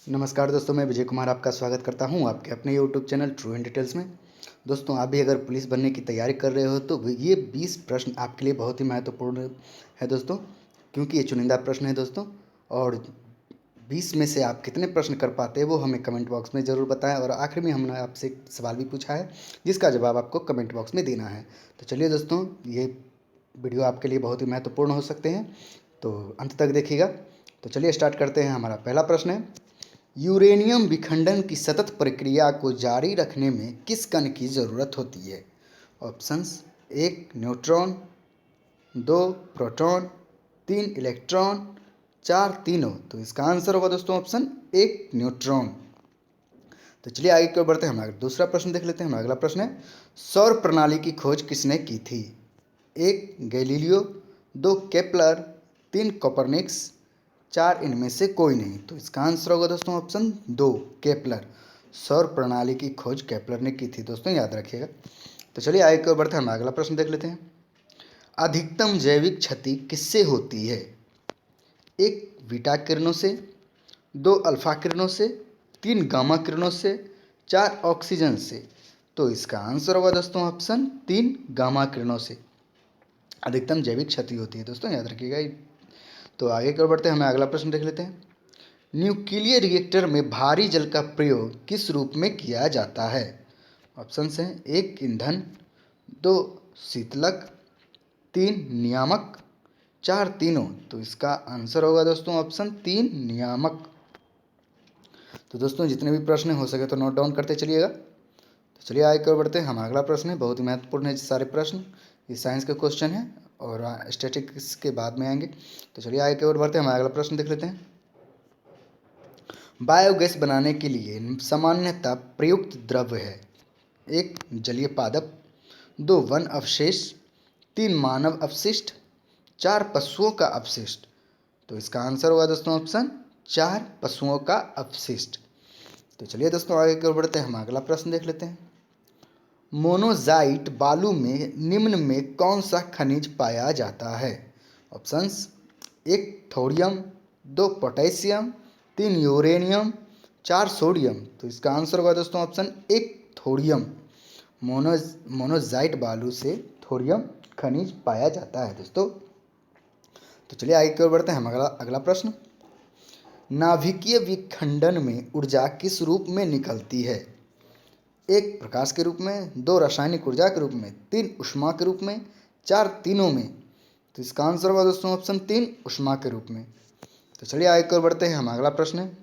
नमस्कार दोस्तों, मैं विजय कुमार आपका स्वागत करता हूं आपके अपने YouTube channel true in details में। दोस्तों, आप भी अगर पुलिस बनने की तैयारी कर रहे हो तो ये 20 प्रश्न आपके लिए बहुत ही महत्वपूर्ण है दोस्तों, क्योंकि ये चुनिंदा प्रश्न है दोस्तों। और 20 में से आप कितने प्रश्न कर पाते हैं वो हमें कमेंट बॉक्स में ज़रूर बताएं। और आखिर में हमने आपसे एक सवाल भी पूछा है जिसका जवाब आपको कमेंट बॉक्स में देना है। तो चलिए दोस्तों, ये वीडियो आपके लिए बहुत ही महत्वपूर्ण हो सकते हैं, तो अंत तक देखिएगा। तो चलिए स्टार्ट करते हैं। हमारा पहला प्रश्न है, यूरेनियम विखंडन की सतत प्रक्रिया को जारी रखने में किस कण की ज़रूरत होती है? ऑप्शंस: 1 न्यूट्रॉन, 2 प्रोटॉन, 3 इलेक्ट्रॉन, 4 तीनों। तो इसका आंसर होगा दोस्तों ऑप्शन 1 न्यूट्रॉन। तो चलिए आगे की ओर बढ़ते हैं। हमारा दूसरा प्रश्न देख लेते हैं। हमारा अगला प्रश्न है, सौर प्रणाली की खोज किसने की थी? 1 गैलीलियो, 2 केपलर, 3 कोपरनिकस, 4 इनमें से कोई नहीं। तो इसका आंसर होगा दोस्तों ऑप्शन 2 केपलर। सौर प्रणाली की खोज केपलर ने की थी दोस्तों, याद रखिएगा। तो चलिए आगे की ओर बढ़ते हैं। हम अगला प्रश्न देख लेते हैं। अधिकतम जैविक क्षति किससे होती है? 1 बीटा किरणों से, 2 अल्फा किरणों से, 3 गामा किरणों से, 4 ऑक्सीजन से। तो इसका आंसर होगा दोस्तों ऑप्शन 3 गामा किरणों से अधिकतम जैविक क्षति होती है दोस्तों, याद रखिएगा। तो आगे की ओर बढ़ते हैं। हमें अगला प्रश्न देख लेते हैं। न्यूक्लियर रिएक्टर में भारी जल का प्रयोग किस रूप में किया जाता है? ऑप्शंस हैं: 1 ईंधन, 2 शीतलक, 3 नियामक, 4 तीनों। तो इसका आंसर होगा दोस्तों ऑप्शन 3 नियामक। तो दोस्तों, जितने भी प्रश्न हो सके तो नोट डाउन करते चलिएगा। तो चलिए आगे की ओर बढ़ते हैं। हम अगला प्रश्न है, बहुत ही महत्वपूर्ण है सारे प्रश्न, ये साइंस के क्वेश्चन है और स्टैटिस्टिक्स के बाद में आएंगे। तो चलिए आगे की ओर बढ़ते हैं। हम अगला प्रश्न देख लेते हैं। बायोगैस बनाने के लिए सामान्यतः प्रयुक्त द्रव्य है: 1 जलीय पादप, 2 वन अवशेष, 3 मानव अपशिष्ट, 4 पशुओं का अपशिष्ट। तो इसका आंसर होगा दोस्तों ऑप्शन 4 पशुओं का अपशिष्ट। तो चलिए दोस्तों आगे की ओर बढ़ते हैं। हम अगला प्रश्न देख लेते हैं। मोनोजाइट बालू में निम्न में कौन सा खनिज पाया जाता है? Options: 1 thorium, 2 potassium, 3 uranium, 4 sodium. तो इसका आंसर होगा दोस्तों ऑप्शन 1 थोरियम। मोनोजाइट बालू से थोरियम खनिज पाया जाता है दोस्तों। तो चलिए आगे की ओर बढ़ते हैं। हम अगला प्रश्न, नाभिकीय विखंडन में ऊर्जा किस रूप में निकलती है? 1 प्रकाश के रूप में, 2 रासायनिक ऊर्जा के रूप में, 3 ऊष्मा के रूप में, 4 तीनों में। तो इसका आंसर होगा दोस्तों ऑप्शन 3 ऊष्मा के रूप में। तो चलिए आगे की ओर बढ़ते हैं। हम अगला प्रश्न है,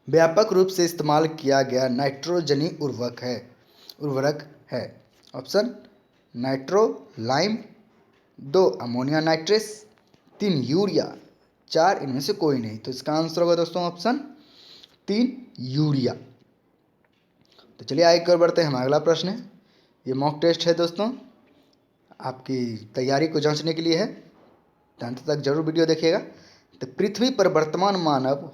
व्यापक रूप से इस्तेमाल किया गया नाइट्रोजनी उर्वरक है। Option: nitro lime, 2 ammonia nitrates, 3 urea, 4 इनमें से कोई नहीं। तो इसका आंसर होगा दोस्तों ऑप्शन 3 यूरिया। तो चलिए आगे की ओर बढ़ते हैं। हमारा अगला प्रश्न है, ये मॉक टेस्ट है दोस्तों, आपकी तैयारी को जांचने के लिए है, तो अंत तक जरूर वीडियो देखिएगा। तो पृथ्वी पर वर्तमान मानव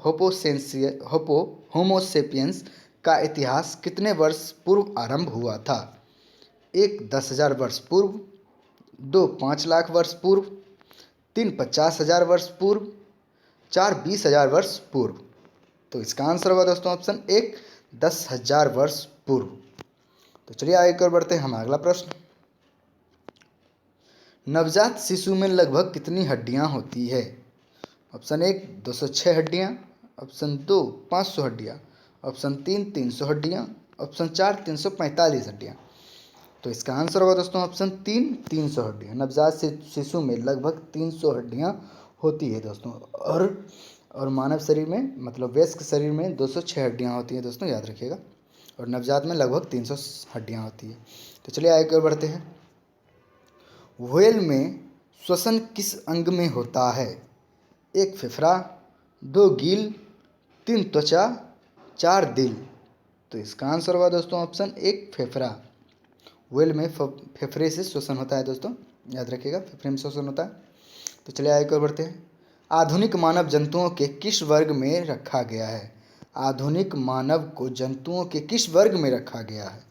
होमोसेपियंस का इतिहास कितने वर्ष पूर्व आरंभ हुआ था? 1 10,000 वर्ष पूर्व, 2 5 लाख वर्ष पूर्व, 3 50,000 वर्ष पूर्व, 4 20,000 वर्ष पूर्व। तो इसका आंसर होगा दोस्तों ऑप्शन 1 10,000 वर्ष पूर्व। तो चलिए आगे की ओर बढ़ते हैं। हम अगला प्रश्न, नवजात शिशु में लगभग कितनी हड्डियां होती है? ऑप्शन 1 206 हड्डियां, ऑप्शन 2 500 हड्डियां, ऑप्शन 3 300 हड्डियां, ऑप्शन 4 345 हड्डियां। तो इसका आंसर होगा दोस्तों ऑप्शन 3 300 हड्डियां। नवजात शिशु में लगभग 300 हड्डियां होती है दोस्तों। और मानव शरीर में, मतलब वयस्क शरीर में 206 हड्डियां होती हैं दोस्तों, याद रखिएगा। और नवजात में लगभग 300 हड्डियां होती है। तो चलिए आगे की ओर बढ़ते हैं। व्हेल में श्वसन किस अंग में होता है? 1 फेफड़ा, 2 गिल, 3 त्वचा, 4 दिल। तो इसका आंसर होगा दोस्तों ऑप्शन 1 फेफड़ा। व्हेल में फेफड़े से श्वसन होता है दोस्तों, याद रखिएगा, फेफड़े में श्वसन होता है। तो चलिए आगे की ओर बढ़ते हैं। आधुनिक मानव जंतुओं के किस वर्ग में रखा गया है? आधुनिक मानव को जंतुओं के किस वर्ग में रखा गया है?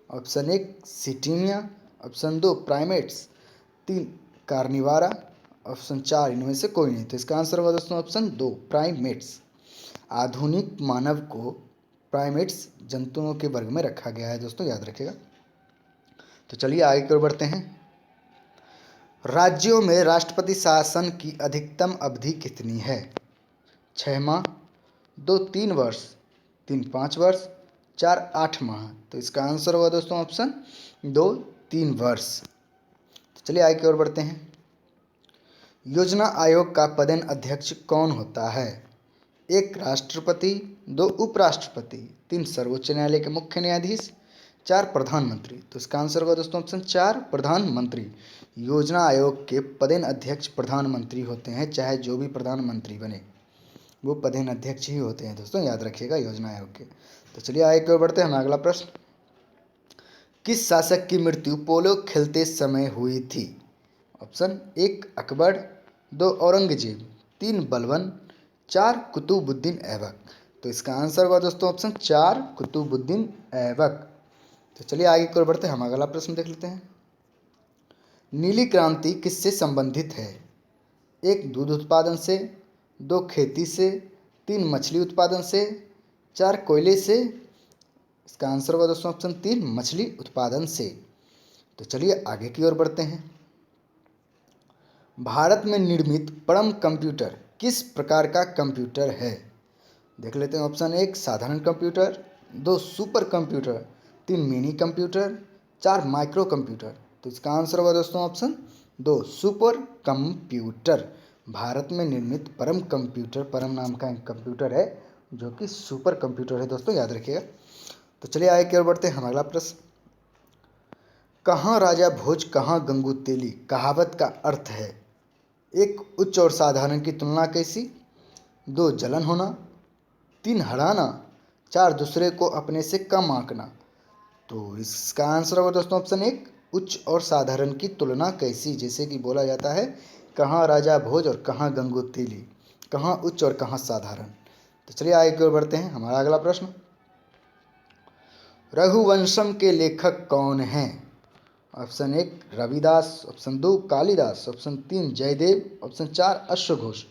ऑप्शन 1 सिटीमिया, ऑप्शन 2 प्राइमेट्स, 3 कार्निवारा, ऑप्शन 4 इनमें से कोई नहीं। तो इसका आंसर होगा दोस्तों ऑप्शन 2 प्राइमेट्स। आधुनिक मानव को प्राइमेट्स जंतुओं के वर्ग में रखा गया है दोस्तों, याद रखिएगा। तो चलिए आगे की ओर बढ़ते हैं। राज्यों में राष्ट्रपति शासन की अधिकतम अवधि कितनी है? 6 माह, 2 3 वर्ष, 3 5 वर्ष, 4 8 माह। तो इसका आंसर होगा दोस्तों ऑप्शन 2 3 वर्ष। तो चलिए आगे की ओर बढ़ते हैं। योजना आयोग का पदेन अध्यक्ष कौन होता है? 1 राष्ट्रपति, 2 उपराष्ट्रपति, 3 सर्वोच्च न्यायालय के मुख्य न्यायाधीश, 4 प्रधानमंत्री। तो इसका आंसर होगा दोस्तों ऑप्शन 4 प्रधानमंत्री। योजना आयोग के पदेन अध्यक्ष प्रधानमंत्री होते हैं, चाहे जो भी प्रधानमंत्री बने वो पदेन अध्यक्ष ही होते हैं दोस्तों, याद रखिएगा योजना आयोग के। तो चलिए आगे की ओर बढ़ते हैं। अगला प्रश्न, किस शासक की मृत्यु पोलो खेलते समय हुई थी? ऑप्शन 1 अकबर, 2 औरंगजेब, 3 बलबन, 4 कुतुबुद्दीन ऐबक। तो इसका आंसर होगा दोस्तों ऑप्शन 4 कुतुबुद्दीन ऐबक। तो चलिए आगे की ओर बढ़ते हैं। हम अगला प्रश्न देख लेते हैं। नीली क्रांति किससे संबंधित है? 1 दूध उत्पादन से, 2 खेती से, 3 मछली उत्पादन से, 4 कोयले से। इसका आंसर होगा दोस्तों ऑप्शन 3 मछली उत्पादन से। तो चलिए आगे की ओर बढ़ते हैं। भारत में निर्मित परम कंप्यूटर किस प्रकार का कंप्यूटर है? देख लेते हैं। ऑप्शन 1 साधारण computer, 2 super computer, 3 mini computer, 4 micro computer. तो इसका आंसर होगा दोस्तों ऑप्शन 2 सुपर कंप्यूटर। भारत में निर्मित परम कंप्यूटर, परम नाम का एक कंप्यूटर है जो कि सुपर कंप्यूटर है दोस्तों, याद रखिएगा। तो चलिए आगे की ओर बढ़ते हैं। हमारा प्रश्न, कहाँ राजा भोज कहाँ गंगू तेली कहावत का अर्थ है? 1 उच्च और साधारण की तुलना कैसी, 2 जलन होना, 3 हराना, 4 दूसरे को अपने से कम आंकना। तो इसका आंसर होगा दोस्तों ऑप्शन 1 उच्च और साधारण की तुलना कैसी। जैसे कि बोला जाता है कहाँ राजा भोज और कहाँ गंगू तेली, कहाँ उच्च और कहाँ साधारण। तो चलिए आगे की ओर बढ़ते हैं। हमारा अगला प्रश्न, रघुवंशम के लेखक कौन हैं? Option 1 Ravidas, option 2 Kalidas, option 3 Jayadev, option 4 अश्वघोष।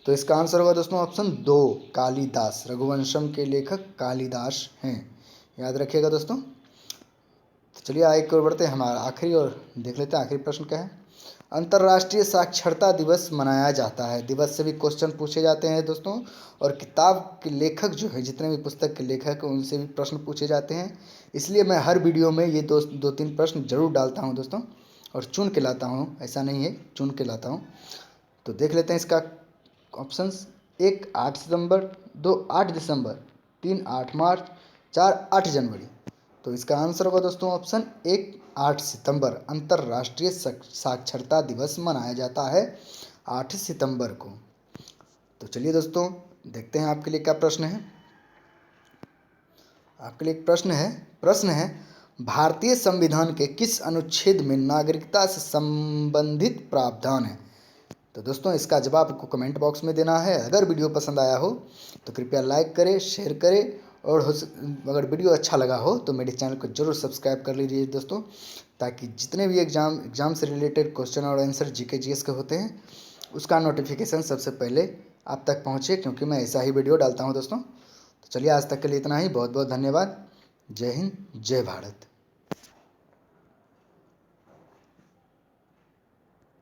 तो इसका आंसर होगा दोस्तों ऑप्शन 2 कालिदास। रघुवंशम के लेखक कालिदास हैं, याद रखिएगा दोस्तों। तो चलिए आगे की ओर बढ़ते हैं। हमारा आखिरी और देख लेते हैं आखिरी प्रश्न क्या है। अंतर्राष्ट्रीय साक्षरता दिवस मनाया जाता है। दिवस से भी क्वेश्चन पूछे जाते हैं दोस्तों, और किताब के लेखक जो है, जितने भी पुस्तक के लेखक हैं उनसे भी प्रश्न पूछे जाते हैं। इसलिए मैं हर वीडियो में ये 2-3 प्रश्न जरूर डालता हूँ दोस्तों, और चुन के लाता हूँ, ऐसा नहीं है, चुन के लाता हूँ। तो देख लेते हैं इसका ऑप्शंस। 1 8 सितंबर, 2 8 दिसंबर, 3 8 मार्च, 4 8 जनवरी। तो इसका आंसर होगा दोस्तों ऑप्शन 1 8 सितंबर। अंतर्राष्ट्रीय साक्षरता दिवस मनाया जाता है 8 सितंबर को। तो चलिए दोस्तों देखते हैं आपके लिए क्या प्रश्न है। आपके लिए एक प्रश्न है भारतीय संविधान के किस अनुच्छेद में नागरिकता से संबंधित प्रावधान है? तो दोस्तों इसका जवाब आपको कमेंट बॉक्स में देना है। अगर वीडियो पसंद आया हो तो कृपया लाइक करें, शेयर करें, और अगर वीडियो अच्छा लगा हो तो मेरे चैनल को जरूर सब्सक्राइब कर लीजिए दोस्तों, ताकि जितने भी एग्ज़ाम से रिलेटेड क्वेश्चन और आंसर जीके जीएस के होते हैं उसका नोटिफिकेशन सबसे पहले आप तक पहुँचे, क्योंकि मैं ऐसा ही वीडियो डालता हूँ दोस्तों। तो चलिए आज तक के लिए इतना ही। बहुत बहुत धन्यवाद। जय हिंद, जय भारत।